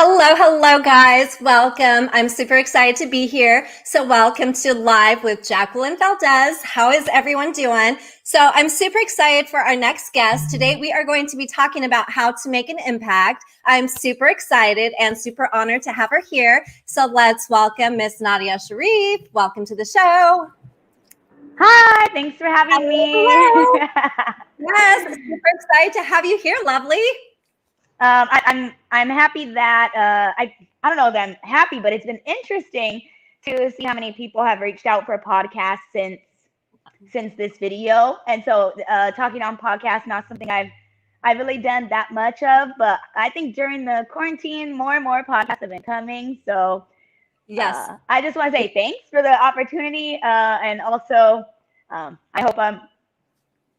Hello, guys. Welcome. I'm super excited to be here. So welcome to Live with Jacqueline Valdez. How is everyone doing? So I'm super excited for our next guest. Today, we are going to be talking about how to make an impact. I'm super excited and super honored to have her here. So let's welcome Miss Nadia Sharif. Welcome to the show. Hi, thanks for having me. Yes, super excited to have you here, lovely. I'm happy that I don't know that I'm happy, but it's been interesting to see how many people have reached out for podcasts since this video. And so talking on podcasts, not something I've really done that much of, but I think during the quarantine, more and more podcasts have been coming. So yes, I just want to say thanks for the opportunity, and also I hope I'm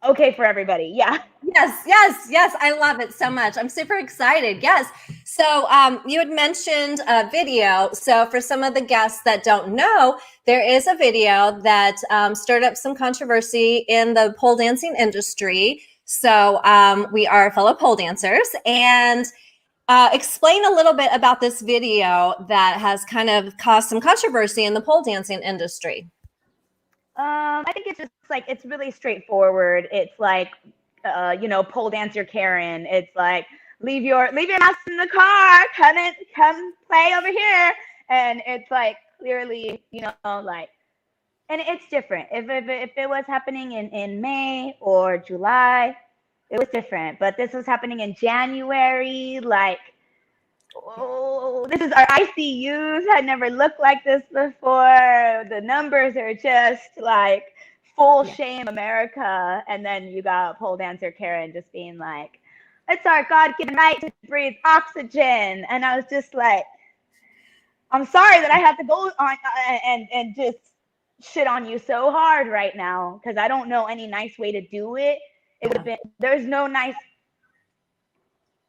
okay for everybody. Yeah. Yes. I love it so much. I'm super excited. Yes. So you had mentioned a video. So for some of the guests that don't know, there is a video that stirred up some controversy in the pole dancing industry. So we are fellow pole dancers, and explain a little bit about this video that has kind of caused some controversy in the pole dancing industry. I think it's just like it's really straightforward. It's like pole dancer Karen. It's like leave your mouse in the car, come play over here. And it's like clearly, like, and it's different. If it was happening in May or July, it was different. But this was happening in January, like, oh, this is our ICUs had never looked like this before. The numbers are just like full shame America. And then you got pole dancer Karen just being like, it's our God-given right to breathe oxygen. And I was just like, I'm sorry that I have to go on and just shit on you so hard right now, because I don't know any nice way to do it. It would have been, there's no nice,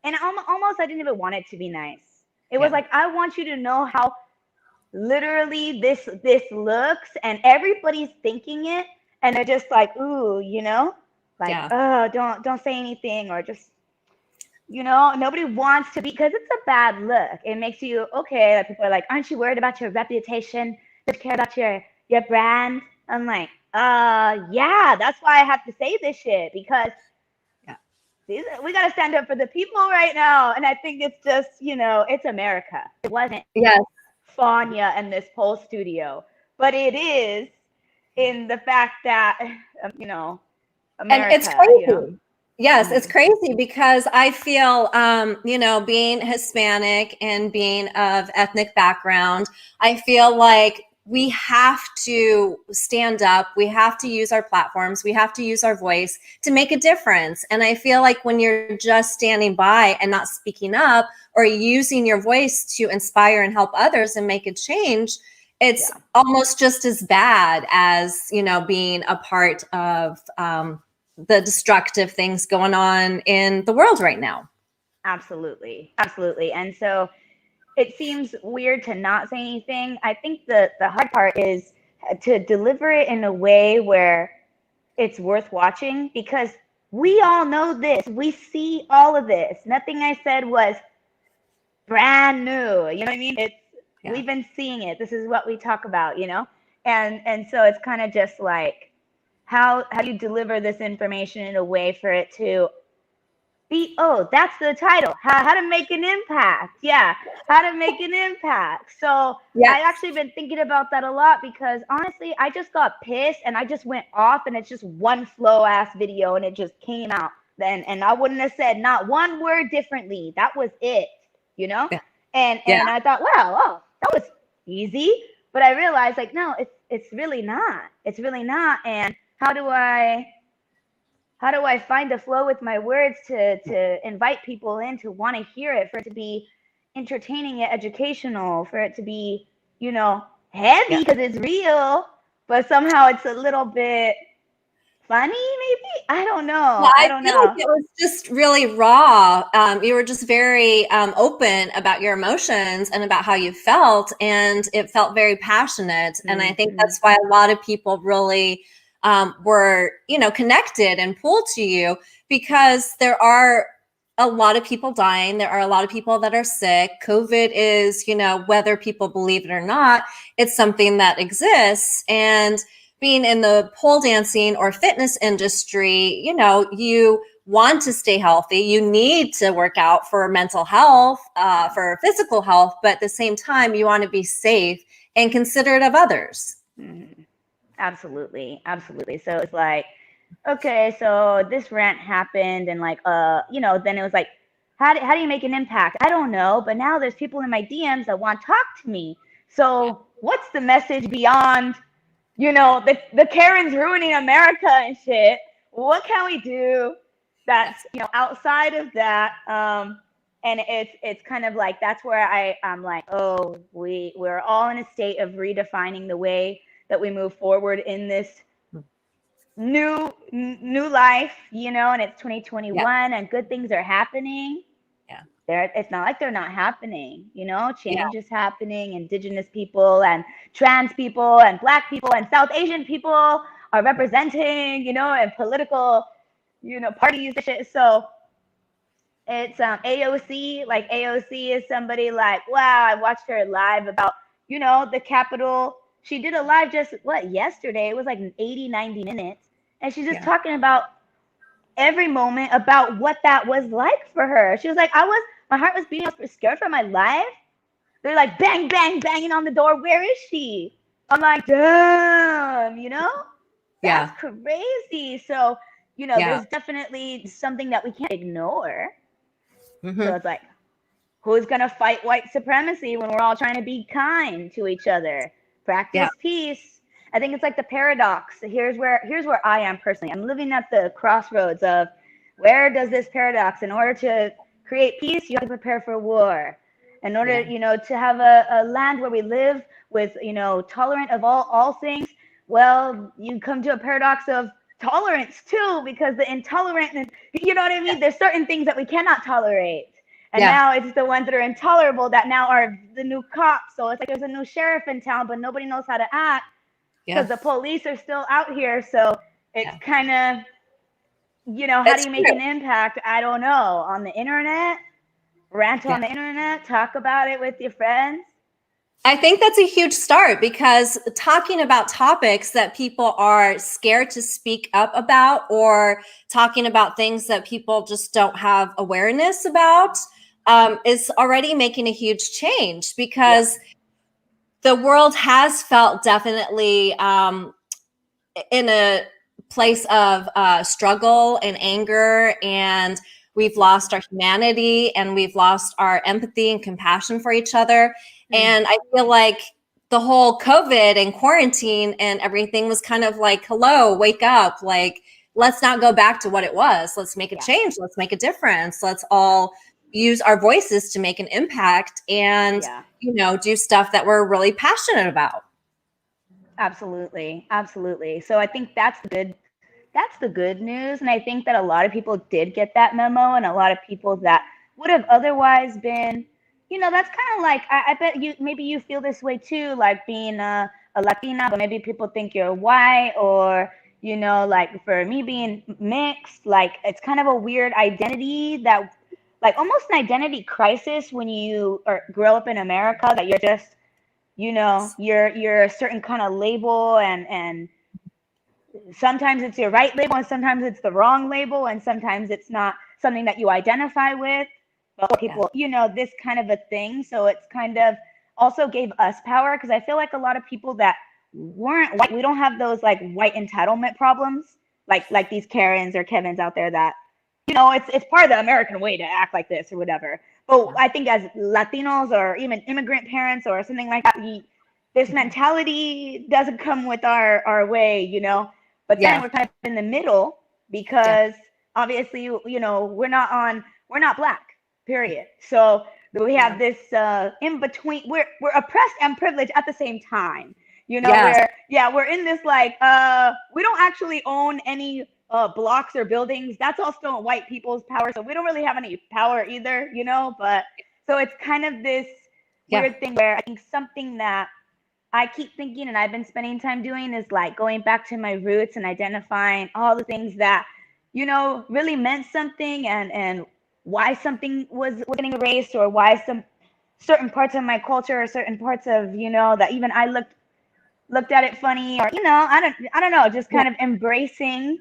and almost I didn't even want it to be nice. It was like, I want you to know how literally this looks, and everybody's thinking it, and they're just like, ooh, like, oh, don't say anything, or just, nobody wants to be, because it's a bad look. It makes you, okay, like people are like, aren't you worried about your reputation? Don't you care about your brand? I'm like, yeah, that's why I have to say this shit, because we got to stand up for the people right now. And I think it's just, it's America. It wasn't Fania and this pole studio, but it is in the fact that, America. And it's crazy. Yes, it's crazy because I feel, being Hispanic and being of ethnic background, I feel like we have to stand up. We have to use our platforms. We have to use our voice to make a difference. And I feel like when you're just standing by and not speaking up or using your voice to inspire and help others and make a change, it's almost just as bad as, being a part of the destructive things going on in the world right now. Absolutely. And so it seems weird to not say anything. I think the hard part is to deliver it in a way where it's worth watching, because we all know this. We see all of this. Nothing I said was brand new. You know what I mean? We've been seeing it. This is what we talk about, and so it's kind of just like, how do you deliver this information in a way for it to be, oh, that's the title, how to make an impact. How to make an impact. So I actually been thinking about that a lot, because honestly, I just got pissed and I just went off, and it's just one slow ass video, and it just came out then, and I wouldn't have said not one word differently. That was it, and I thought, wow, oh, that was easy. But I realized, like, no, it's really not. And how do I find a flow with my words to invite people in to want to hear it, for it to be entertaining and educational, for it to be, heavy because it's real, but somehow it's a little bit funny, maybe? I don't know. I don't know. Like it was just really raw. You were just very open about your emotions and about how you felt, and it felt very passionate. And I think that's why a lot of people really were, connected and pulled to you, because there are a lot of people dying. There are a lot of people that are sick. COVID is, whether people believe it or not, it's something that exists. And being in the pole dancing or fitness industry, you want to stay healthy. You need to work out for mental health, for physical health, but at the same time, you want to be safe and considerate of others. Mm-hmm. Absolutely. Absolutely. So it's like, okay, so this rant happened and like, then it was like, how do you make an impact? I don't know, but now there's people in my DMs that want to talk to me. So what's the message beyond, the Karens ruining America and shit? What can we do that's, outside of that? And it's kind of like, that's where I'm like, oh, we're all in a state of redefining the way that we move forward in this new life, and it's 2021 and good things are happening. It's not like they're not happening, change is happening. Indigenous people and trans people and Black people and South Asian people are representing, and political, parties and shit. So it's AOC. Like AOC is somebody like, wow, I watched her live about, the Capitol. She did a live just yesterday. It was like 80, 90 minutes. And she's just talking about every moment about what that was like for her. She was like, my heart was beating. I was scared for my life. They're like, bang, bang, banging on the door. Where is she? I'm like, damn, that's crazy. So, there's definitely something that we can't ignore. Mm-hmm. So it's like, who's going to fight white supremacy when we're all trying to be kind to each other? Practice peace. I think it's like the paradox. Here's where I am personally. I'm living at the crossroads of where does this paradox, in order to create peace, you have to prepare for war. In order, to have a land where we live with, tolerant of all things, well, you come to a paradox of tolerance too, because the intolerant, you know what I mean? There's certain things that we cannot tolerate. And now it's the ones that are intolerable that now are the new cops. So it's like there's a new sheriff in town, but nobody knows how to act because the police are still out here. So it's kind of, how do you make an impact? I don't know. On the internet, rant on the internet, talk about it with your friends. I think that's a huge start, because talking about topics that people are scared to speak up about, or talking about things that people just don't have awareness about, is already making a huge change, because the world has felt definitely in a place of struggle and anger, and we've lost our humanity, and we've lost our empathy and compassion for each other. And I feel like the whole COVID and quarantine and everything was kind of like, hello, wake up. Like, let's not go back to what it was. Let's make a change. Let's make a difference. Let's all use our voices to make an impact and, do stuff that we're really passionate about. Absolutely. Absolutely. So I think that's the good news. And I think that a lot of people did get that memo, and a lot of people that would have otherwise been, that's kind of like, I bet maybe you feel this way too, like being a Latina, but maybe people think you're white, or, like for me being mixed, like it's kind of a weird identity that, like almost an identity crisis when you grow up in America, that you're just, you're a certain kind of label, and sometimes it's your right label, and sometimes it's the wrong label, and sometimes it's not something that you identify with. But people, this kind of a thing. So it's kind of also gave us power, because I feel like a lot of people that weren't white, we don't have those like white entitlement problems, like these Karens or Kevins out there that, it's part of the American way to act like this or whatever. But I think as Latinos or even immigrant parents or something like that, this mentality doesn't come with our way, But then we're kind of in the middle, because obviously, we're not Black, period. So we have this in between. We're oppressed and privileged at the same time. We're in this like we don't actually own any blocks or buildings. That's all still white people's power. So we don't really have any power either, But so it's kind of this weird thing where I think something that I keep thinking, and I've been spending time doing, is like going back to my roots and identifying all the things that, really meant something, and why something was getting erased, or why some certain parts of my culture or certain parts of, you know, that even I looked at it funny, or, you know, I don't know, just kind of embracing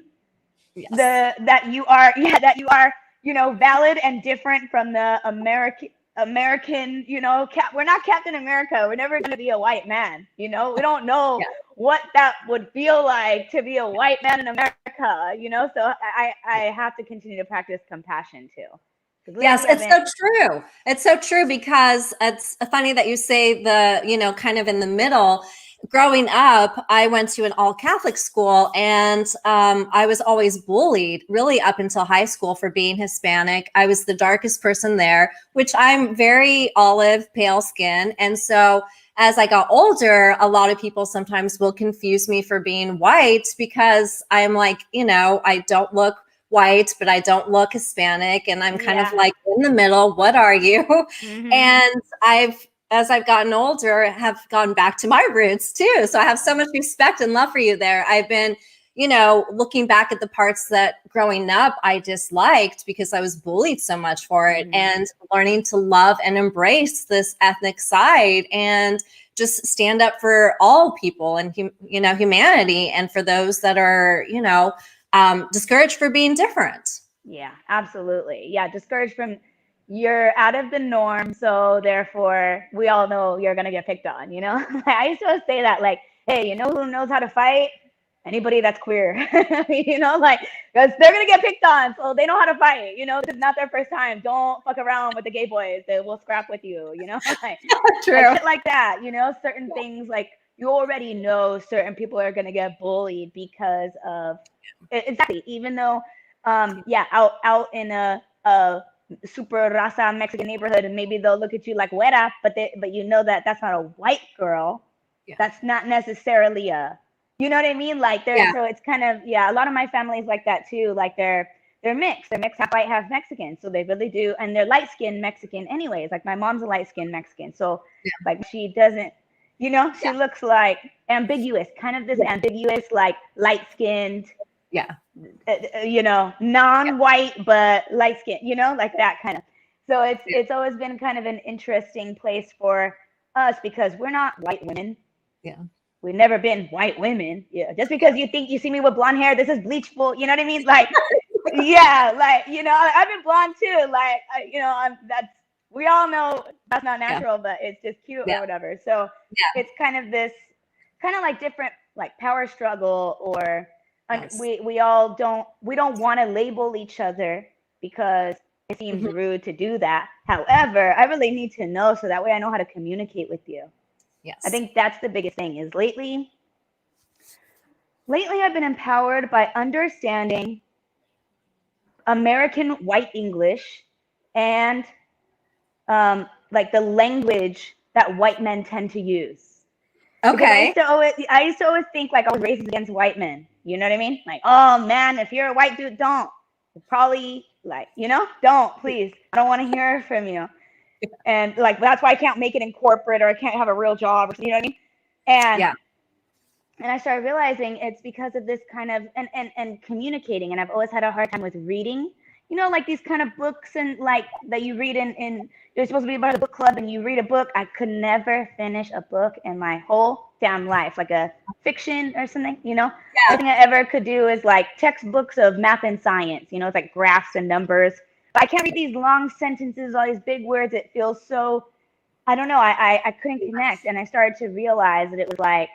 that you are, that you are, you know, valid and different from the American, you know, we're not Captain America. We're never going to be a white man. You know, we don't know what that would feel like to be a white man in America, you know? So I have to continue to practice compassion too. Yes, it's so true. It's so true, because it's funny that you say the, you know, kind of in the middle. Growing up, I went to an all Catholic school, and I was always bullied really up until high school for being Hispanic. I was the darkest person there, which I'm very olive, pale skin. And so as I got older, a lot of people sometimes will confuse me for being white, because I'm like, you know, I don't look white, but I don't look Hispanic, and I'm kind of like in the middle. What are you? And as I've gotten older, have gone back to my roots too. So I have so much respect and love for you there. I've been, you know, looking back at the parts that growing up I disliked because I was bullied so much for it, and learning to love and embrace this ethnic side, and just stand up for all people and, you know, humanity, and for those that are, you know, discouraged for being different. Yeah, absolutely. Yeah, discouraged from, you're out of the norm, so therefore we all know you're gonna get picked on, you know? I used to say that, like, hey, you know who knows how to fight? Anybody that's queer. You know, like, because they're gonna get picked on, so they know how to fight. You know, this is not their first time. Don't fuck around with the gay boys. They will scrap with you, you know? Like, True. like shit like that, you know, certain things, like, you already know certain people are gonna get bullied because of, exactly, even though out in a super raza Mexican neighborhood, and maybe they'll look at you like güera, but you know that that's not a white girl. That's not necessarily a, you know what I mean? Like, so it's kind of, a lot of my family is like that too. Like, they're mixed. They're mixed, half white, half Mexican. So they really do, and they're light skinned Mexican anyways. Like, my mom's a light skinned Mexican, so like, she doesn't, you know, she looks like ambiguous, kind of this ambiguous, like, light skinned. You know, non-white but light skin, you know, like that kind of. So it's always been kind of an interesting place for us, because we're not white women. We've never been white women. Just because you think you see me with blonde hair, this is bleachful, you know what I mean? Like, like, you know, I've been blonde too. Like, you know, we all know that's not natural, but it's just cute or whatever. So it's kind of this, kind of like different, like, power struggle, or we don't want to label each other because it seems rude to do that. However, I really need to know, so that way I know how to communicate with you. I think that's the biggest thing. Is lately I've been empowered by understanding American white English, and like the language that white men tend to use. Okay. I used to always think, like, I was racist against white men. You know what I mean? Like, oh man, if you're a white dude, don't. Probably, like, you know, don't, please. I don't want to hear from you. And like, that's why I can't make it in corporate, or I can't have a real job, or, you know what I mean? And I started realizing it's because of this kind of, and communicating. And I've always had a hard time with reading, you know, like these kind of books, and like that you read in you're supposed to be part of the book club, and you read a book. I could never finish a book in my whole damn life, like a fiction or something, you know. Everything I ever could do is like textbooks of math and science, you know, it's like graphs and numbers. But I can't read these long sentences, all these big words. It feels so, I don't know, I couldn't connect. And I started to realize that it was like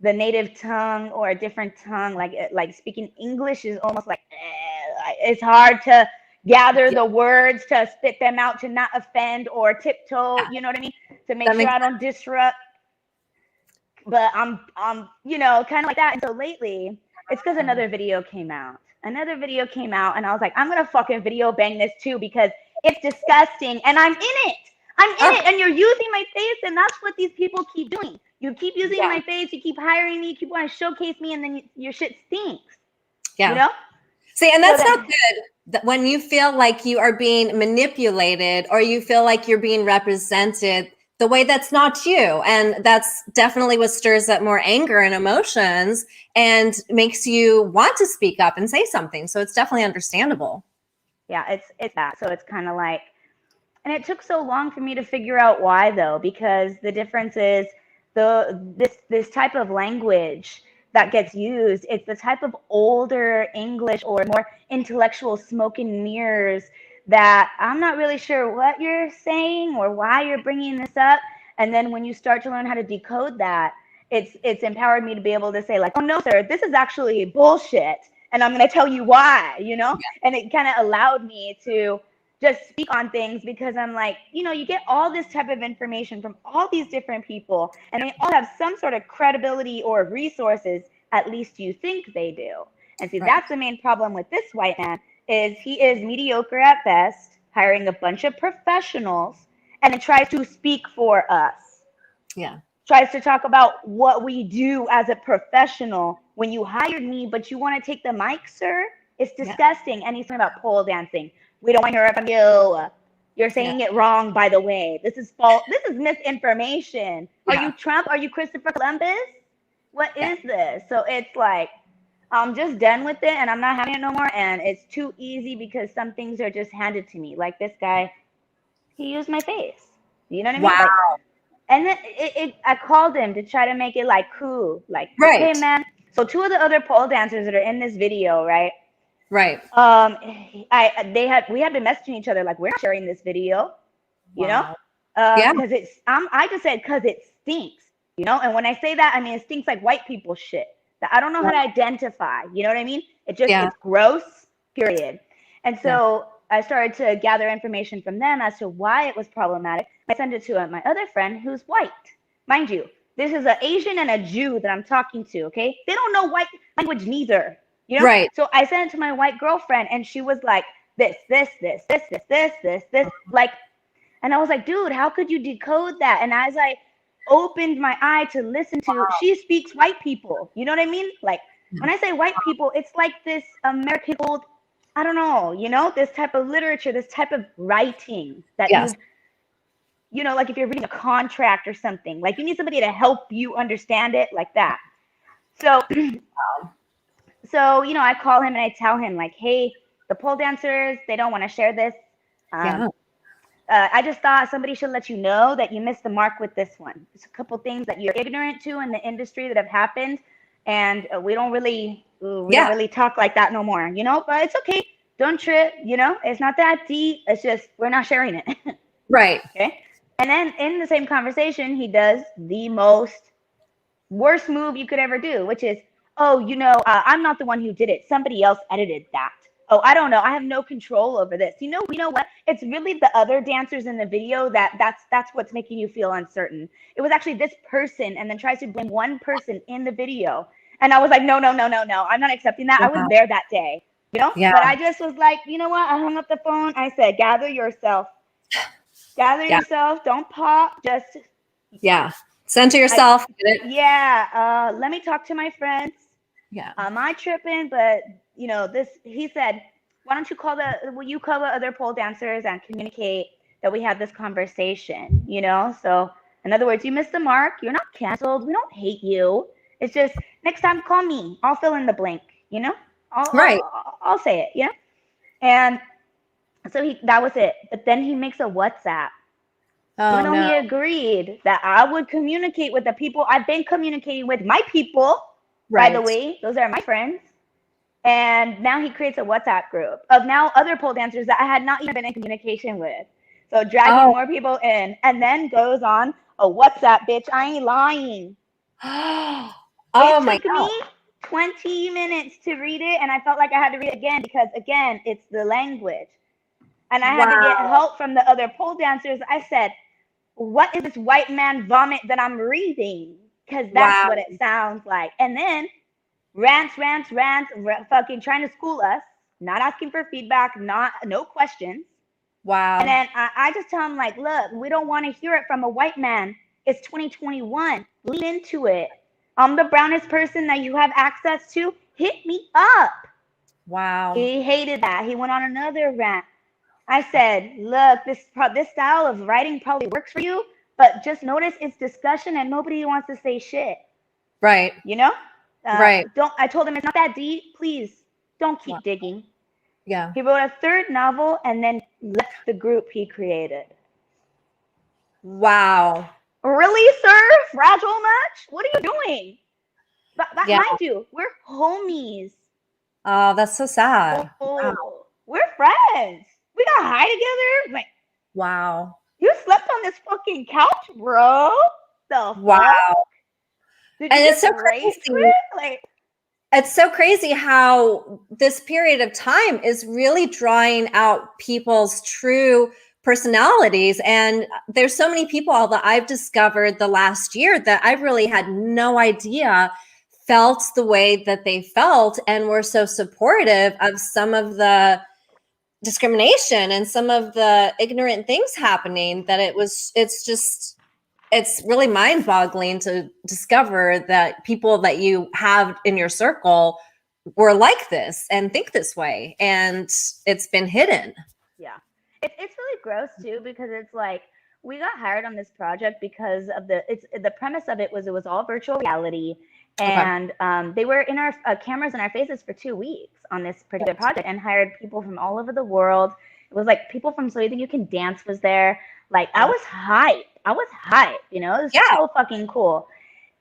the native tongue or a different tongue, like speaking English is almost like, it's hard to gather the words, to spit them out, to not offend or tiptoe, you know what I mean? To make sure I don't disrupt. But I'm, you know, kind of like that. And so lately, it's because another video came out. And I was like, I'm going to fucking video bang this too, because it's disgusting. And I'm in it. And you're using my face. And that's what these people keep doing. You keep using my face. You keep hiring me. You keep wanting to showcase me. And then your shit stinks. You know? See, and that's not good. When you feel like you are being manipulated, or you feel like you're being represented the way that's not you. And that's definitely what stirs up more anger and emotions, and makes you want to speak up and say something. So it's definitely understandable. Yeah, it's that. So it's kind of like, and it took so long for me to figure out why, though, because the difference is this type of language that gets used, it's the type of older English or more intellectual smoke and mirrors that I'm not really sure what you're saying or why you're bringing this up. And then when you start to learn how to decode that, it's empowered me to be able to say like, oh no, sir, this is actually bullshit, and I'm going to tell you why, and it kind of allowed me to just speak on things, because I'm like, you get all this type of information from all these different people, and they all have some sort of credibility or resources, at least you think they do. And see, that's the main problem with this white man, is he is mediocre at best, hiring a bunch of professionals, and then tries to speak for us. Yeah. Tries to talk about what we do as a professional when you hired me, but you want to take the mic, sir? It's disgusting. Yeah. And he's talking about pole dancing. We don't want to hear it from you. You're saying it wrong, by the way. This is false. This is misinformation. Are you Trump? Are you Christopher Columbus? What is this? So it's like, I'm just done with it, and I'm not having it no more. And it's too easy because some things are just handed to me. Like this guy, he used my face. You know what I mean? Wow. Like, and then I called him to try to make it like cool. Like, hey, man. So two of the other pole dancers that are in this video, right? Right. We had been messaging each other like, we're not sharing this video, because I just said because it stinks, and when I say that, I mean it stinks like white people shit that I don't know how to identify. You know what I mean? It just it's gross, period. And so I started to gather information from them as to why it was problematic. I sent it to my other friend who's white, mind you. This is an Asian and a Jew that I'm talking to. Okay, they don't know white language neither. Right. So I sent it to my white girlfriend, and she was like, this, like, and I was like, dude, how could you decode that? And as I opened my eye to listen to, she speaks white people. You know what I mean? Like, when I say white people, it's like this American old, I don't know, this type of literature, this type of writing that like if you're reading a contract or something, like you need somebody to help you understand it, like that. So I call him and I tell him like, hey, the pole dancers, they don't want to share this. I just thought somebody should let you know that you missed the mark with this one. There's a couple things that you're ignorant to in the industry that have happened, and we don't really talk like that no more, but it's okay. Don't trip, it's not that deep. It's just, we're not sharing it. Right. Okay. And then in the same conversation, he does the worst move you could ever do, which is, oh, I'm not the one who did it. Somebody else edited that. Oh, I don't know. I have no control over this. You know what? It's really the other dancers in the video that's what's making you feel uncertain. It was actually this person, and then tries to blame one person in the video. And I was like, no. I'm not accepting that. I was there that day, But I just was like, you know what? I hung up the phone. I said, gather yourself. Gather yourself. Don't pop. Just center yourself. Let me talk to my friends. Am I tripping? But he said, why don't you call the other pole dancers and communicate that we had this conversation, So in other words, you missed the mark. You're not canceled. We don't hate you. It's just next time call me. I'll fill in the blank, I'll say it, And so that was it. But then he makes a WhatsApp. Even though he agreed that I would communicate with the people I've been communicating with, my people, by the way, those are my friends. And now he creates a WhatsApp group of now other pole dancers that I had not even been in communication with. So dragging more people in, and then goes on a WhatsApp, bitch. I ain't lying. It took me 20 minutes to read it, and I felt like I had to read it again because, again, it's the language. And I had to get help from the other pole dancers. I said, what is this white man vomit that I'm reading? Because that's what it sounds like. And then rants, fucking trying to school us, not asking for feedback, no questions. Wow. And then I just tell him, like, look, we don't want to hear it from a white man. It's 2021. Lean into it. I'm the brownest person that you have access to. Hit me up. Wow. He hated that. He went on another rant. I said, look, this style of writing probably works for you, but just notice it's discussion and nobody wants to say shit. Right. I told him it's not that deep. Please don't keep digging. Yeah. He wrote a third novel and then left the group he created. Wow. Really, sir? Fragile much? What are you doing? But Yeah. mind you, we're homies. Oh, that's so sad. Wow. Oh, we're friends. We got high together. Like, Wow. you slept on this fucking couch, bro. The Wow. fuck? Did you And it's just so rage crazy. quit? Like, It's so crazy how this period of time is really drawing out people's true personalities. And there's so many people that I've discovered the last year that I really had no idea felt the way that they felt and were so supportive of some of the discrimination and some of the ignorant things happening that it's really mind-boggling to discover that people that you have in your circle were like this and think this way, and it's been hidden. yeah. It's really gross too because it's like we got hired on this project because of the premise of it was all virtual reality, and they were in our cameras in our faces for 2 weeks on this particular project and hired people from all over the world. It was like people from So You Think You Can Dance was there. Like I was hyped, you know, it was so fucking cool.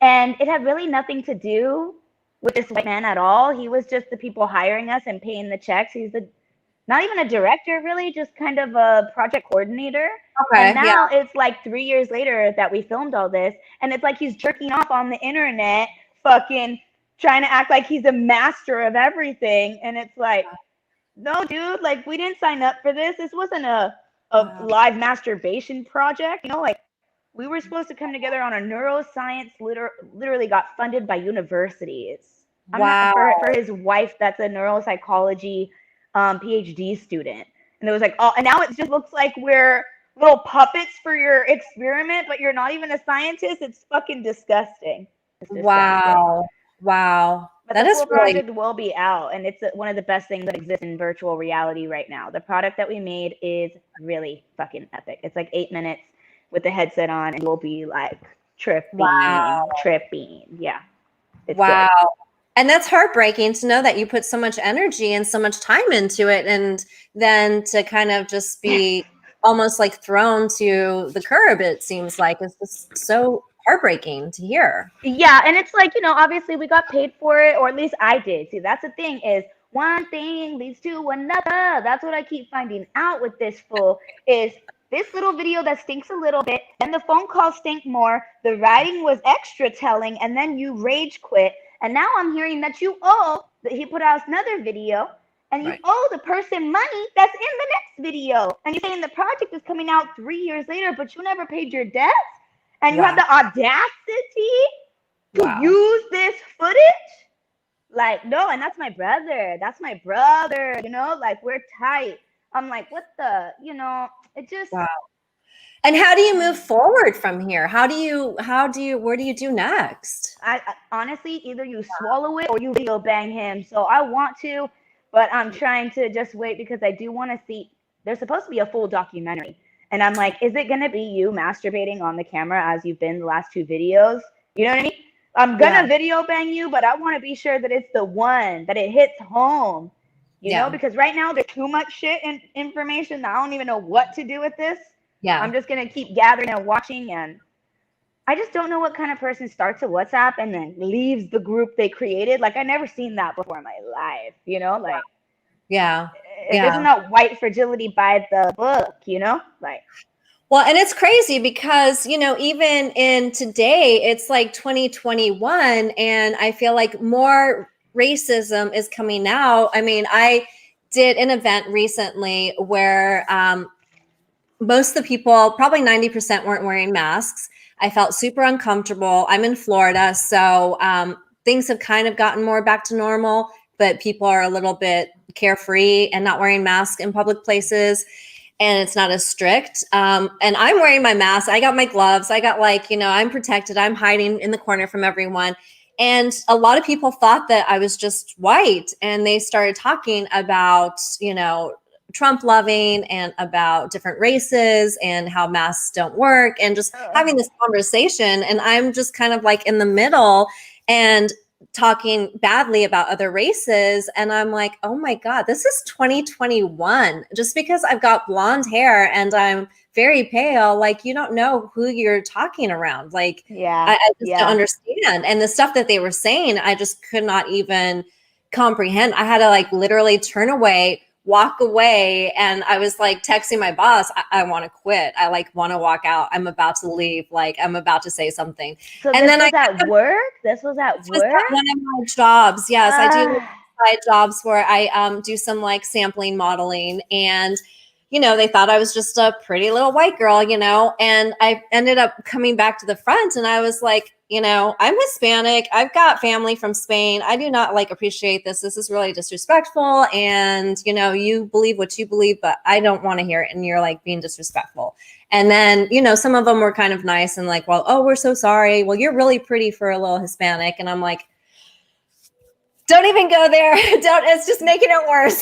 And it had really nothing to do with this white man at all. He was just the people hiring us and paying the checks. He's the not even a director, really, just kind of a project coordinator. And now it's like 3 years later that we filmed all this, and it's like he's jerking off on the internet, fucking trying to act like he's a master of everything. And it's like, no, dude, like we didn't sign up for this. This wasn't a live masturbation project, you know, like we were supposed to come together on a neuroscience, literally got funded by universities. I'm not for his wife, that's a neuropsychology PhD student. And it was like, oh, and now it just looks like we're little puppets for your experiment, but you're not even a scientist. It's fucking disgusting. It's disgusting. Wow. But the full project will be out, and it's one of the best things that exists in virtual reality right now. The product that we made is really fucking epic. It's like 8 minutes with the headset on, and we'll be like tripping. Yeah. It's good. And that's heartbreaking to know that you put so much energy and so much time into it, and then to kind of just be almost like thrown to the curb, it seems like. It's just so heartbreaking to hear. Yeah, and it's like, you know, obviously we got paid for it, or at least I did. See, that's the thing is one thing leads to another. That's what I keep finding out with this fool is this little video that stinks a little bit, then the phone calls stink more, the writing was extra telling, and then you rage quit. And now I'm hearing that you owe, that he put out another video, and you owe the person money that's in the next video. And you're saying the project is coming out 3 years later, but you never paid your debts? And you have the audacity to use this footage? Like, no, and that's my brother. That's my brother, you know? Like, we're tight. I'm like, what the, you know, it just... And how do you move forward from here? Where do you do next? I honestly, either you swallow it or you video bang him. So I want to, but I'm trying to just wait because I do want to see, there's supposed to be a full documentary. And I'm like, is it going to be you masturbating on the camera as you've been the last 2 videos? You know what I mean? I'm going to video bang you, but I want to be sure that it's the one, that it hits home. You know, because right now there's too much shit and information that I don't even know what to do with this. Yeah. I'm just going to keep gathering and watching, and I just don't know what kind of person starts a WhatsApp and then leaves the group they created. Like, I never seen that before in my life, you know? Like, this is not white fragility by the book, you know? Like, well, and it's crazy because, you know, even in today, it's like 2021, and I feel like more racism is coming out. I mean, I did an event recently where most of the people, probably 90%, weren't wearing masks. I felt super uncomfortable. I'm in Florida, so things have kind of gotten more back to normal, but people are a little bit carefree and not wearing masks in public places, and it's not as strict. And I'm wearing my mask. I got my gloves. I got, like, you know, I'm protected. I'm hiding in the corner from everyone. And a lot of people thought that I was just white, and they started talking about, you know, Trump loving and about different races and how masks don't work, and just having this conversation. And I'm just kind of like in the middle. And talking badly about other races. And I'm like, oh my God, this is 2021. Just because I've got blonde hair and I'm very pale, like, you don't know who you're talking around. Like, I just don't understand. And the stuff that they were saying, I just could not even comprehend. I had to like literally turn away, walk away. And I was like texting my boss, I want to quit. I like want to walk out. I'm about to leave. Like, I'm about to say something. So and this was at work? This was at work? One of my jobs. Yes, I do side jobs where I do some like sampling modeling, and they thought I was just a pretty little white girl, and I ended up coming back to the front, and I was like, I'm Hispanic. I've got family from Spain. I do not like appreciate this. This is really disrespectful, and you believe what you believe, but I don't want to hear it, and you're like being disrespectful. And then, some of them were kind of nice and like, well, oh, we're so sorry. Well, you're really pretty for a little Hispanic. And I'm like, don't even go there. It's just making it worse.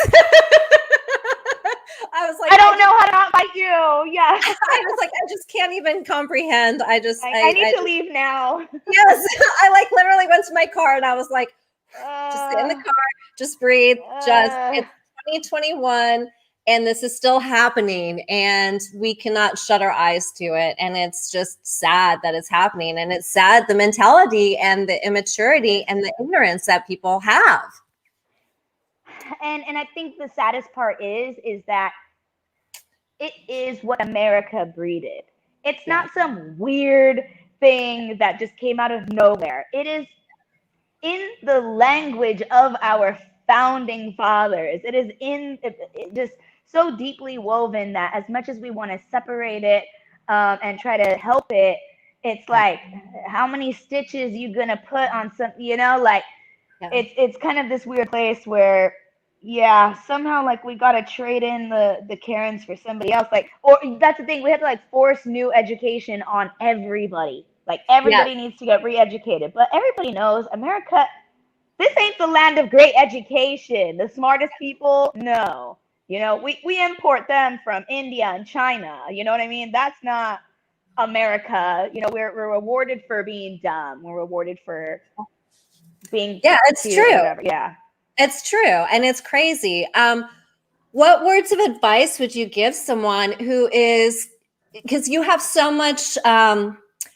I was like, I don't know how to not fight you. Yeah. I was like, I just can't even comprehend. I need to leave now. Yes. I like literally went to my car and I was like, just sit in the car, just breathe. It's 2021. And this is still happening, and we cannot shut our eyes to it. And it's just sad that it's happening. And it's sad, the mentality and the immaturity and the ignorance that people have. And I think the saddest part is that it is what America breeded. It's not some weird thing that just came out of nowhere. It is in the language of our founding fathers. It is it just so deeply woven that as much as we want to separate it and try to help it, it's like, how many stitches you gonna put on some, it's kind of this weird place where, somehow like we gotta trade in the Karens for somebody else. Like, or that's the thing, we have to like force new education on everybody. Like everybody needs to get re-educated. But everybody knows America, this ain't the land of great education. The smartest people, no. We import them from India and China. You know what I mean? That's not America. We're rewarded for being dumb. We're rewarded for being it's true. Whatever. Yeah. It's true. And it's crazy. What words of advice would you give someone who is, because you have so much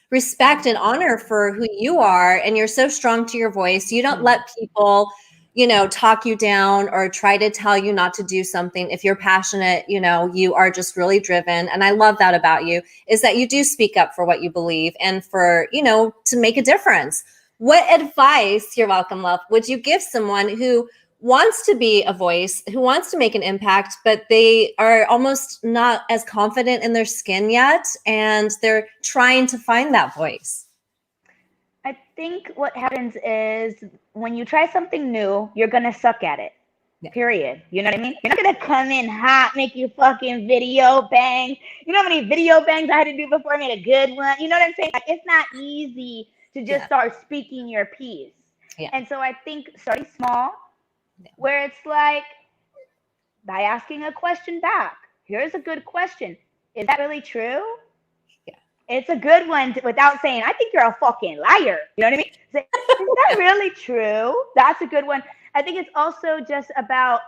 respect and honor for who you are, and you're so strong to your voice. You don't let people, talk you down or try to tell you not to do something. If you're passionate, you are just really driven. And I love that about you, is that you do speak up for what you believe and for, to make a difference. What advice, you're welcome, love, would you give someone who wants to be a voice, who wants to make an impact, but they are almost not as confident in their skin yet, and they're trying to find that voice? I think what happens is when you try something new, you're going to suck at it, period. You know what I mean? You're not going to come in hot, make you fucking video bang. You know how many video bangs I had to do before I made a good one? You know what I'm saying? Like, it's not easy to just start speaking your piece. Yeah. And so I think starting small, where it's like, by asking a question back. Here's a good question. Is that really true? It's a good one without saying, I think you're a fucking liar. You know what I mean? Is that really true? That's a good one. I think it's also just about,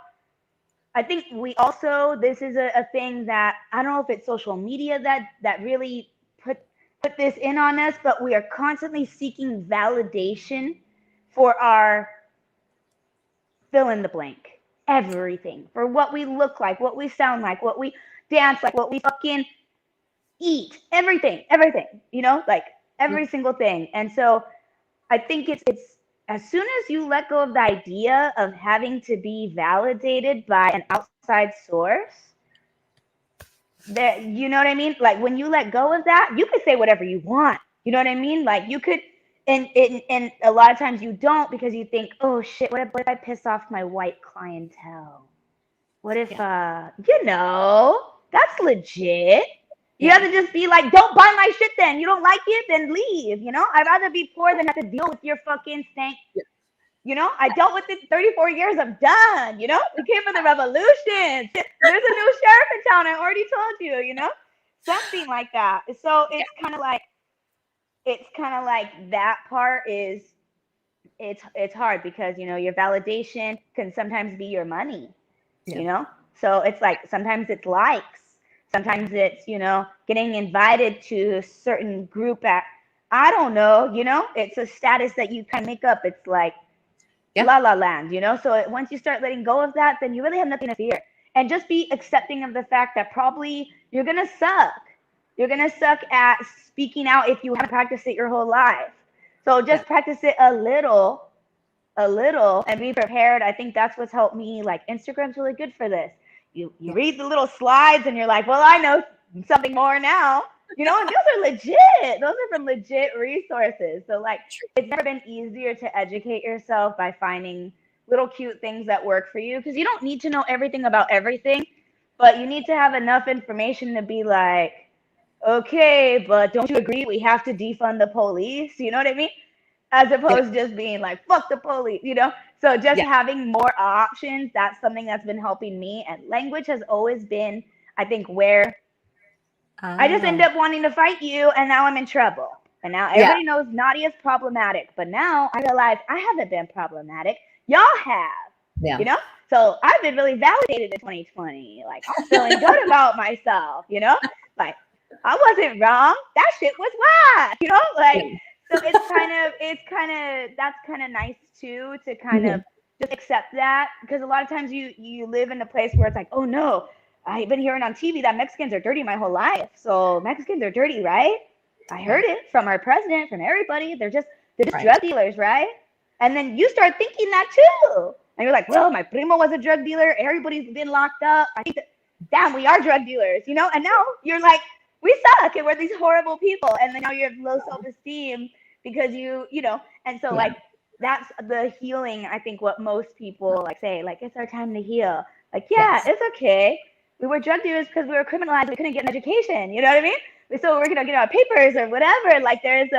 this is a thing that, I don't know if it's social media that really put this in on us, but we are constantly seeking validation for our fill in the blank. Everything. For what we look like, what we sound like, what we dance like, what we fucking eat, everything, like every single thing. And so I think it's as soon as you let go of the idea of having to be validated by an outside source, that, you know what I mean? Like when you let go of that, you could say whatever you want. You know what I mean? Like you could, and a lot of times you don't, because you think, oh shit, what if I piss off my white clientele? What if, that's legit. You have to just be like, don't buy my shit then. You don't like it, then leave, I'd rather be poor than have to deal with your fucking stank. I dealt with it 34 years, I'm done, We came for the revolution. There's a new sheriff in town, I already told you, Something like that. So it's kind of like that part is it's hard because, your validation can sometimes be your money, Yeah. So it's like sometimes it's likes, sometimes it's, getting invited to a certain group at, I don't know, it's a status that you kind of make up. It's like la la land, So once you start letting go of that, then you really have nothing to fear. And just be accepting of the fact that probably you're going to suck. You're going to suck at speaking out if you haven't practiced it your whole life. So just practice it a little, and be prepared. I think that's what's helped me. Like, Instagram's really good for this. You read the little slides and you're like, well, I know something more now, and those are legit. Those are from legit resources. So like, it's never been easier to educate yourself by finding little cute things that work for you, because you don't need to know everything about everything, but you need to have enough information to be like, okay, but don't you agree we have to defund the police? You know what I mean? As opposed to just being like, fuck the police, So just having more options, that's something that's been helping me. And language has always been, I think, where I just end up wanting to fight you, and now I'm in trouble. And now everybody knows Nadia's problematic. But now I realize I haven't been problematic. Y'all have, So I've been really validated in 2020. Like, I'm feeling good about myself, Like, I wasn't wrong. That shit was whack, Like, so that's kind of nice too, to kind of just accept that, because a lot of times you live in a place where it's like, oh no, I've been hearing on TV that Mexicans are dirty my whole life. So Mexicans are dirty, right? I heard it from our president, from everybody. They're just drug dealers, right? And then you start thinking that too. And you're like, well, my primo was a drug dealer. Everybody's been locked up. I think damn, we are drug dealers, And now you're like, we suck and we're these horrible people. And then now you have low self-esteem because and so like, that's the healing. I think what most people like say, like, it's our time to heal. Like, it's okay. We were drug dealers because we were criminalized. We couldn't get an education. You know what I mean? So we're going to get our papers or whatever. Like, there's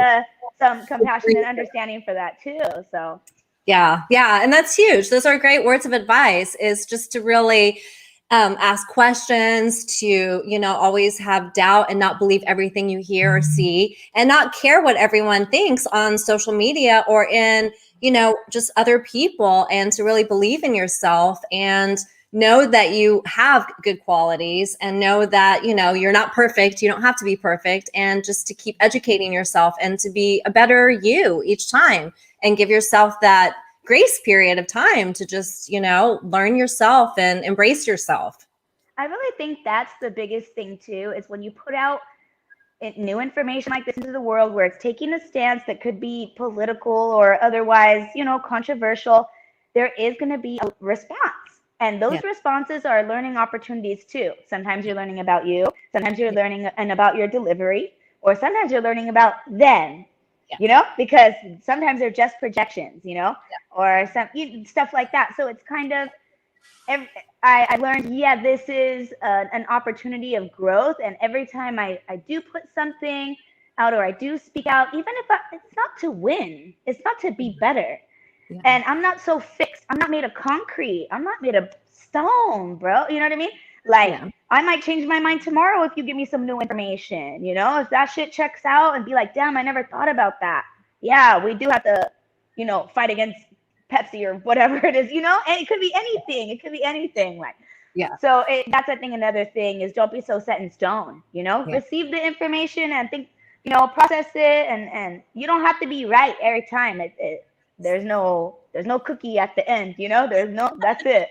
some compassion and understanding for that too. So. Yeah. And that's huge. Those are great words of advice, is just to really ask questions, to, always have doubt and not believe everything you hear or see, and not care what everyone thinks on social media or in, just other people, and to really believe in yourself and know that you have good qualities, and know that, you're not perfect. You don't have to be perfect, and just to keep educating yourself and to be a better you each time, and give yourself that grace period of time to just, learn yourself and embrace yourself. I really think that's the biggest thing too, is when you put out new information like this into the world, where it's taking a stance that could be political or otherwise, controversial, there is going to be a response. And those responses are learning opportunities too. Sometimes you're learning about you, sometimes you're learning and about your delivery, or sometimes you're learning about them. Because sometimes they're just projections, or some stuff like that. So it's kind of, I learned, this is an opportunity of growth. And every time I do put something out, or I do speak out, even if it's not to win, it's not to be better. Yeah. And I'm not so fixed. I'm not made of concrete. I'm not made of stone, bro. You know what I mean? Like, I might change my mind tomorrow if you give me some new information, if that shit checks out, and be like, damn, I never thought about that. Yeah, we do have to, fight against Pepsi or whatever it is, and it could be anything. It could be anything. Like, so that's, I think, another thing is, don't be so set in stone, receive the information and think, process it. And you don't have to be right every time. There's no cookie at the end, that's it.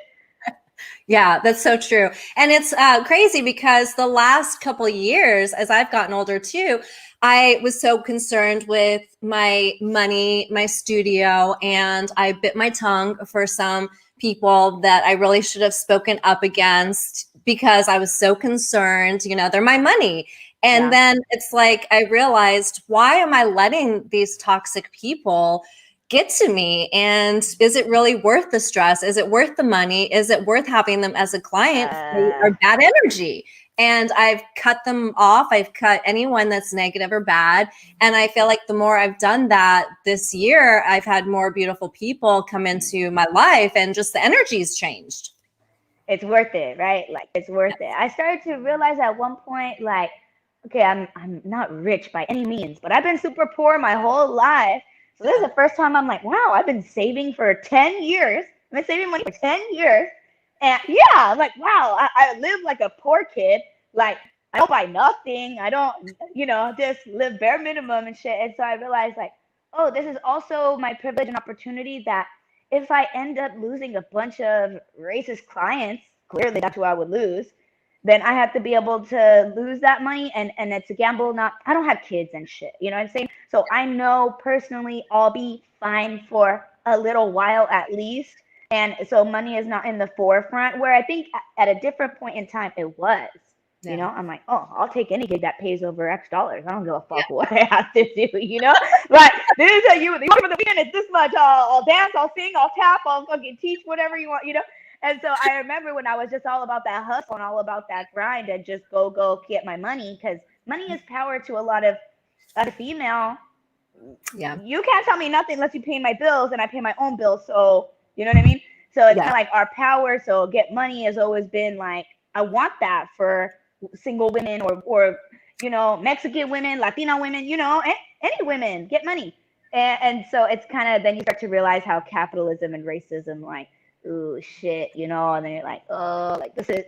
Yeah, that's so true. And it's crazy, because the last couple of years, as I've gotten older too, I was so concerned with my money, my studio, and I bit my tongue for some people that I really should have spoken up against, because I was so concerned, they're my money. And then it's like, I realized, why am I letting these toxic people get to me? And is it really worth the stress? Is it worth the money? Is it worth having them as a client? They are bad energy. And I've cut them off. I've cut anyone that's negative or bad. And I feel like the more I've done that this year, I've had more beautiful people come into my life, and just the energy's changed. It's worth it, right? Like, it's worth it. I started to realize at one point, like, okay, I'm not rich by any means, but I've been super poor my whole life. So this is the first time I'm like, wow, I've been saving for 10 years. I've been saving money for 10 years. And yeah, I'm like, wow, I live like a poor kid. Like, I don't buy nothing. I don't, just live bare minimum and shit. And so I realized, like, oh, this is also my privilege and opportunity that if I end up losing a bunch of racist clients, clearly that's who I would lose, then I have to be able to lose that money, and it's a gamble. Not, I don't have kids and shit, you know what I'm saying? So I know personally I'll be fine for a little while at least. And so money is not in the forefront, where I think at a different point in time it was. Yeah. You know, I'm like, oh, I'll take any gig that pays over X dollars. I don't give a fuck what I have to do, you know? Like, this is how you for the weekend, it's this much. I'll dance, I'll sing, I'll tap, I'll fucking teach, whatever you want, you know? And so I remember when I was just all about that hustle and all about that grind and just go get my money, because money is power to a lot of female. Yeah. You can't tell me nothing unless you pay my bills, and I pay my own bills. So, you know what I mean? So it's kind of like our power. So get money has always been like, I want that for single women or Mexican women, Latina women, any women, get money. And so it's kind of, then you start to realize how capitalism and racism, like, ooh, shit, and then you're like, oh, like this is,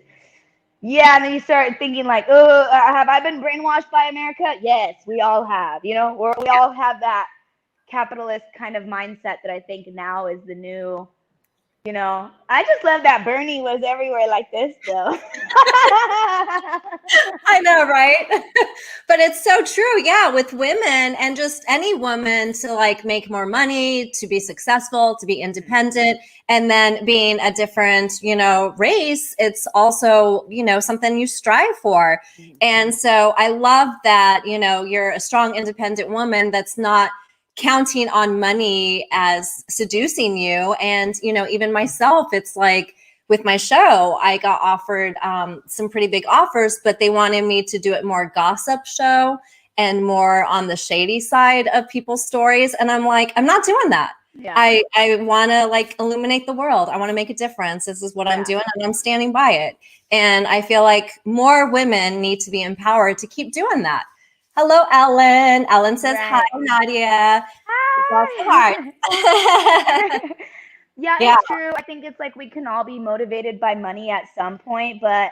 yeah, and then you start thinking like, oh, have I been brainwashed by America? Yes, we all have, we all have that capitalist kind of mindset that I think now is the new, I just love that Bernie was everywhere like this, though. I know, right? But it's so true. Yeah, with women and just any woman to like make more money, to be successful, to be independent, and then being a different, race, it's also, something you strive for. And so I love that, you're a strong, independent woman that's not counting on money as seducing you. And, even myself, it's like, with my show, I got offered some pretty big offers, but they wanted me to do it more gossip show and more on the shady side of people's stories. And I'm like, I'm not doing that. Yeah. I want to like illuminate the world. I want to make a difference. This is what I'm doing, and I'm standing by it. And I feel like more women need to be empowered to keep doing that. Hello, Ellen. Ellen says, hi, Nadia. Hi. Yeah, it's true. I think it's like we can all be motivated by money at some point, and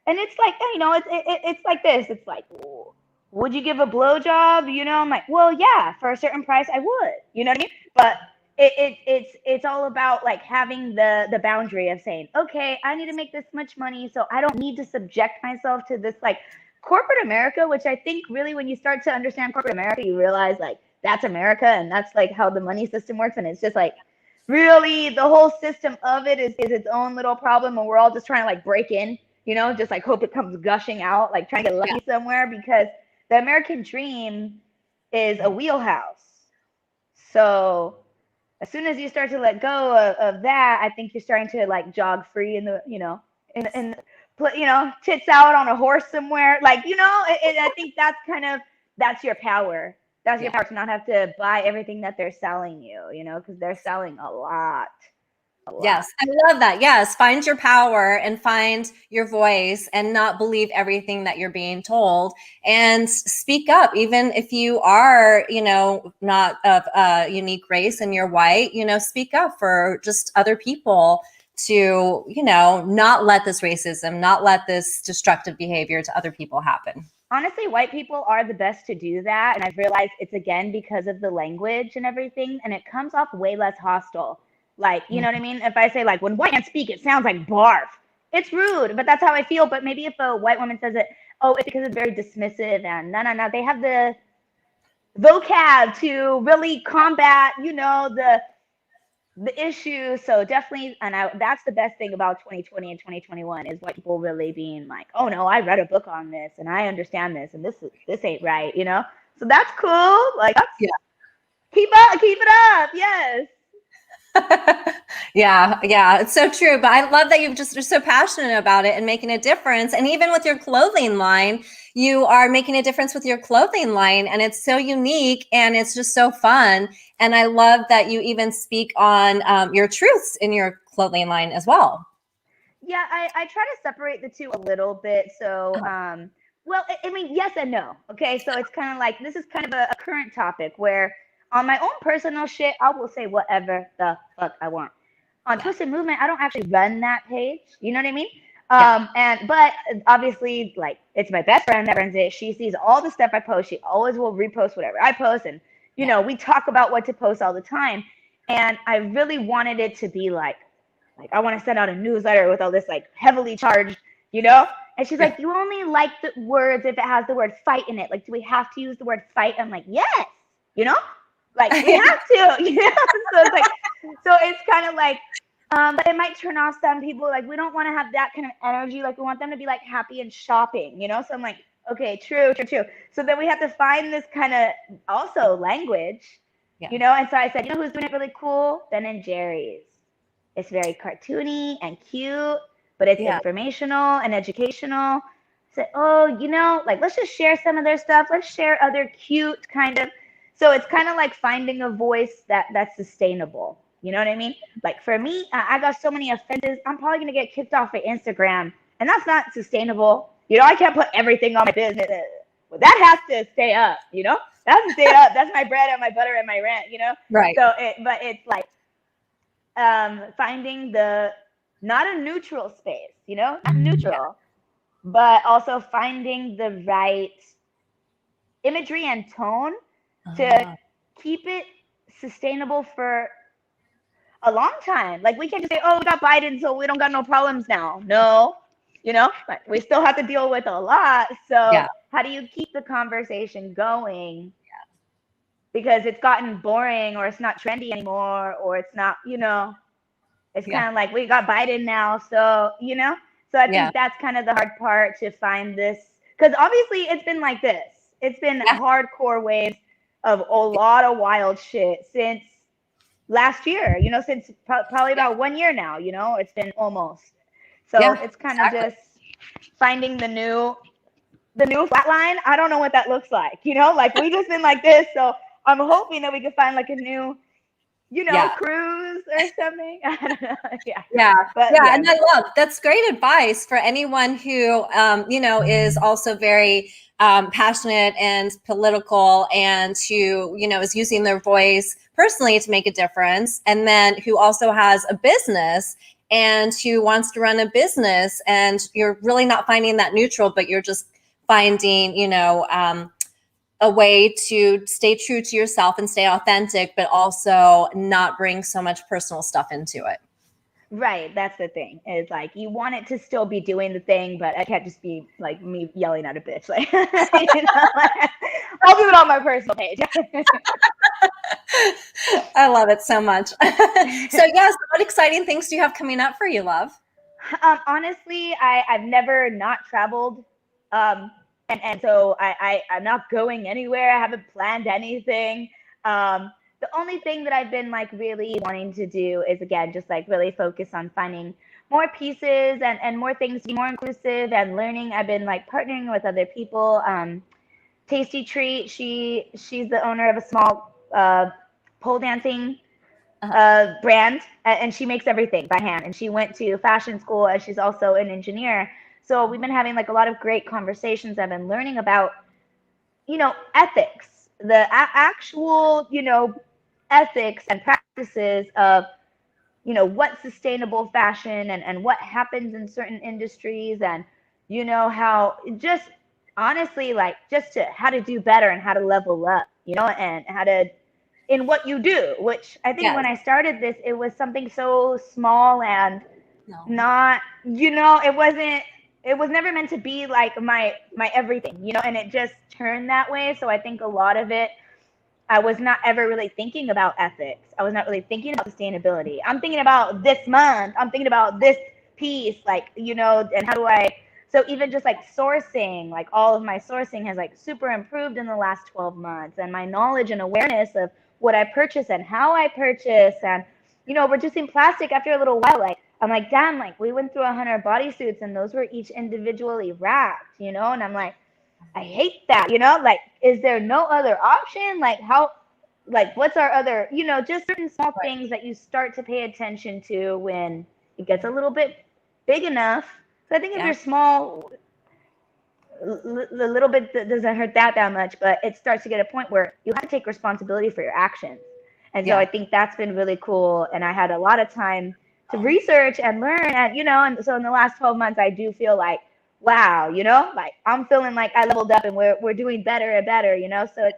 it's like, it's like this. It's like, would you give a blowjob? I'm like, well, yeah, for a certain price, I would. You know what I mean? But it's all about like having the boundary of saying, okay, I need to make this much money, so I don't need to subject myself to this like corporate America, which I think really when you start to understand corporate America, you realize like that's America, and that's like how the money system works, and it's just like, really, the whole system of it is its own little problem, and we're all just trying to like break in, just like hope it comes gushing out, like trying to get lucky somewhere, because the American dream is a wheelhouse. So as soon as you start to let go of that, I think you're starting to like jog free in the, tits out on a horse somewhere, like, I think that's your power. That's your power, to not have to buy everything that they're selling you, because they're selling a lot. Yes, I love that. Yes, find your power and find your voice and not believe everything that you're being told, and speak up. Even if you are, not of a unique race and you're white, speak up for just other people to, not let this racism, not let this destructive behavior to other people happen. Honestly, white people are the best to do that. And I've realized it's, again, because of the language and everything. And it comes off way less hostile. Like, you know what I mean? If I say, like, when white men speak, it sounds like barf. It's rude, but that's how I feel. But maybe if a white woman says it, oh, it's because it's very dismissive. And no. They have the vocab to really combat, the issue. So definitely, and that's the best thing about 2020 and 2021 is white people really being like, oh no, I read a book on this and I understand this, and this ain't right, So that's cool. Like, keep it up. Yes. Yeah, it's so true. But I love that you're so passionate about it and making a difference. And even with your clothing line, you are making a difference with your clothing line, and it's so unique and it's just so fun. And I love that you even speak on your truths in your clothing line as well. Yeah, I try to separate the two a little bit. So, well, I mean, yes and no. Okay, so it's kind of like, this is kind of a current topic where On my own personal shit, I will say whatever the fuck I want. On Twisted Movement, I don't actually run that page. You know what I mean? But obviously, like, it's my best friend that runs it. She sees all the stuff I post. She always will repost whatever I post, and you know, we talk about what to post all the time. And I really wanted it to be like I want to send out a newsletter with all this like heavily charged, you know. And she's like, you only like the words if it has the word fight in it. Like, do we have to use the word fight? I'm like, yes, you know, like we have to, you know. So it's like, so it's kind of like, but it might turn off some people. Like, we don't want to have that kind of energy. Like, we want them to be like happy and shopping, you know. So I'm like, okay, true. So then we have to find this kind of also language, you know. And so I said, you know who's doing it really cool? Ben and Jerry's. It's very cartoony and cute, but it's informational and educational. So, oh, you know, like, let's just share some of their stuff. Let's share other cute kind of. So it's kind of like finding a voice that's sustainable. You know what I mean? Like, for me, I got so many offenses. I'm probably going to get kicked off of Instagram, and that's not sustainable. You know, I can't put everything on my business. Well, that has to stay up, you know? That has to stay up. That's my bread and my butter and my rent, you know? Right. So, but it's like, finding not a neutral space, you know, not neutral, but also finding the right imagery and tone to keep it sustainable for a long time. Like, we can't just say, oh, we got Biden, so we don't got no problems now. No, you know, like, we still have to deal with a lot. So how do you keep the conversation going? Because it's gotten boring, or it's not trendy anymore, or it's not, you know, it's kind of like, we got Biden now. So, you know, so I think that's kind of the hard part, to find this, because obviously it's been like this. It's been hardcore waves of a lot of wild shit since last year, you know, since probably about 1 year now, you know, it's been almost. So it's kind of just finding the new flat line. I don't know what that looks like, you know, like, we just been like this. So I'm hoping that we can find like a new, you know, cruise or something. I don't know. And I love, that's great advice for anyone who, you know, is also very passionate and political, and who, you know, is using their voice personally to make a difference, and then who also has a business and who wants to run a business, and you're really not finding that neutral, but you're just finding, you know, a way to stay true to yourself and stay authentic, but also not bring so much personal stuff into it. Right. That's the thing. It's like, you want it to still be doing the thing, but I can't just be like me yelling at a bitch. Like, you know, like, I'll do it on my personal page. I love it so much. So yes, what exciting things do you have coming up for you, love? Honestly, I've never not traveled. And so I'm not going anywhere. I haven't planned anything. The only thing that I've been like really wanting to do is, again, just like really focus on finding more pieces and more things to be more inclusive and learning. I've been like partnering with other people. Tasty Treat, she's the owner of a small pole dancing brand, and she makes everything by hand. And she went to fashion school, and she's also an engineer. So we've been having like a lot of great conversations. I've been learning about, you know, ethics, the actual, you know, ethics and practices of, you know, what's sustainable fashion, and what happens in certain industries, and, you know, how just honestly, like, just to how to do better and how to level up, you know, and how to, in what you do, which I think when I started this, it was something so small and not, you know, it was never meant to be like my everything, you know, and it just turned that way. So I think a lot of it, I was not ever really thinking about ethics. I was not really thinking about sustainability. I'm thinking about this month. I'm thinking about this piece, like, you know, and how do I, so even just like sourcing, like all of my sourcing has like super improved in the last 12 months, and my knowledge and awareness of what I purchase and how I purchase, and, you know, reducing plastic after a little while, like, I'm like, damn, like, we went through 100 bodysuits, and those were each individually wrapped, you know, and I'm like, I hate that, you know, like, is there no other option? Like, how, like, what's our other, you know, just certain small things that you start to pay attention to when it gets a little bit big enough. So I think if you're small, the little bit that doesn't hurt that much, but it starts to get a point where you have to take responsibility for your actions. And so I think that's been really cool. And I had a lot of time to research and learn. And, and so in the last 12 months, I do feel like, wow, like I'm feeling like I leveled up and we're doing better and better, so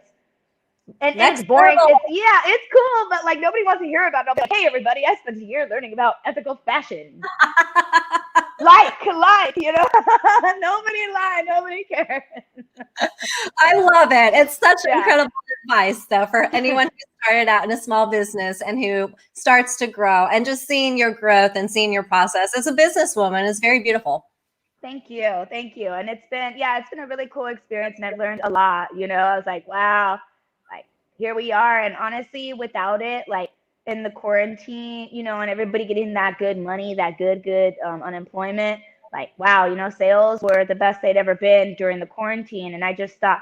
and it's boring. It's cool, but like nobody wants to hear about it. I'll be like, hey, everybody, I spent a year learning about ethical fashion. like, nobody cares. I love it. It's such incredible advice, though, for anyone who started out in a small business and who starts to grow, and just seeing your growth and seeing your process as a businesswoman is very beautiful. Thank you. And it's been a really cool experience, and I've learned a lot. I was like, wow, like here we are. And honestly, without it, like in the quarantine, and everybody getting that good money, that good unemployment, like, wow, sales were the best they'd ever been during the quarantine. And I just thought,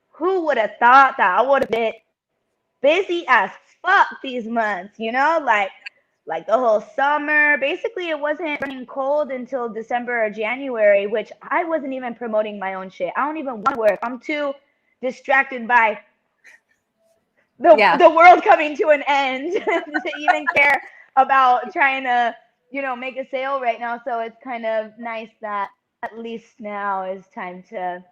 who would have thought that I would have been busy as fuck these months, like the whole summer. Basically, it wasn't running cold until December or January, which I wasn't even promoting my own shit. I don't even want to work. I'm too distracted by the world coming to an end to even care about trying to, make a sale right now. So it's kind of nice that at least now is time to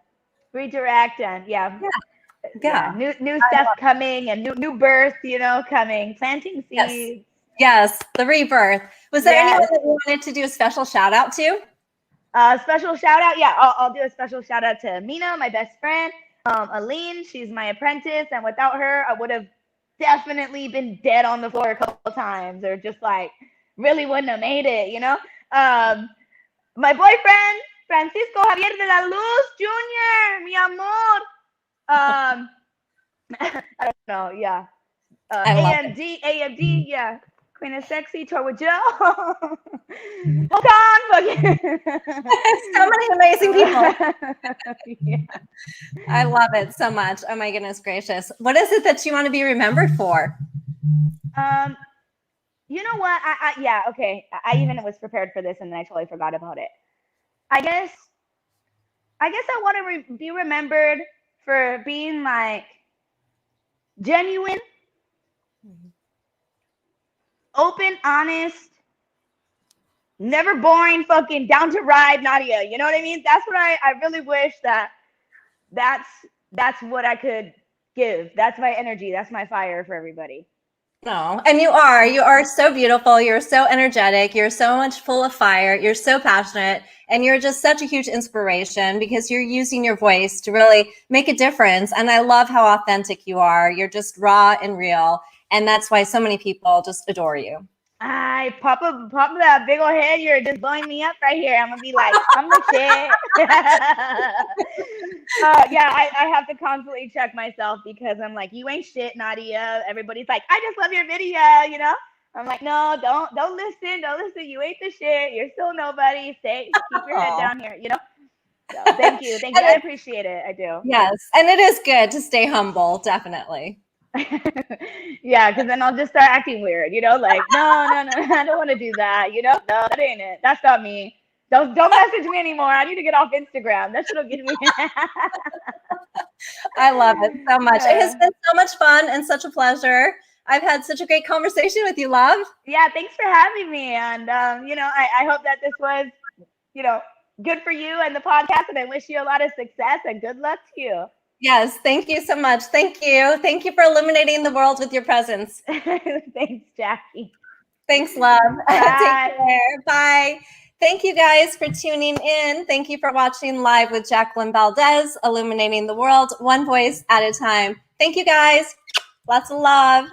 redirect and new stuff coming and new birth, coming, planting seeds. Yes, the rebirth. Was there anyone that you wanted to do a special shout out to? Special shout out? Yeah, I'll do a special shout out to Mina, my best friend. Aline, she's my apprentice, and without her, I would have definitely been dead on the floor a couple of times, or just like really wouldn't have made it, My boyfriend, Francisco Javier de la Luz Jr., mi amor. I don't know, yeah. AMD, yeah. Queen of Sexy, tour with Joe. Hold on, so many amazing people. I love it so much. Oh my goodness gracious. What is it that you want to be remembered for? You know what? I even was prepared for this and then I totally forgot about it. I guess I want to be remembered for being like genuine, open, honest, never boring, fucking down to ride Nadia. You know what I mean? That's what I really wish that's what I could give. That's my energy. That's my fire for everybody. No, and you are so beautiful. You're so energetic. You're so much full of fire. You're so passionate, and you're just such a huge inspiration because you're using your voice to really make a difference. And I love how authentic you are. You're just raw and real. And that's why so many people just adore you. I pop that big old head. You're just blowing me up right here. I'm gonna be like, I'm the shit. I have to constantly check myself because I'm like, you ain't shit, Nadia. Everybody's like, I just love your video, I'm like, no, don't listen. You ain't the shit. You're still nobody. Keep your head down here, So thank you. I appreciate it. I do. Yes, and it is good to stay humble, definitely. Yeah, because then I'll just start acting weird, like, no, I don't want to do that, no, that ain't it. That's not me. Don't message me anymore. I need to get off Instagram. That shit'll get me. I love it so much. It has been so much fun and such a pleasure. I've had such a great conversation with you, love. Yeah, thanks for having me. And I hope that this was, good for you and the podcast, and I wish you a lot of success and good luck to you. Yes, thank you so much. Thank you. Thank you for illuminating the world with your presence. Thanks, Jackie. Thanks, love. Bye. Take care. Bye. Thank you guys for tuning in. Thank you for watching Live with Jacqueline Valdez, illuminating the world one voice at a time. Thank you guys. Lots of love.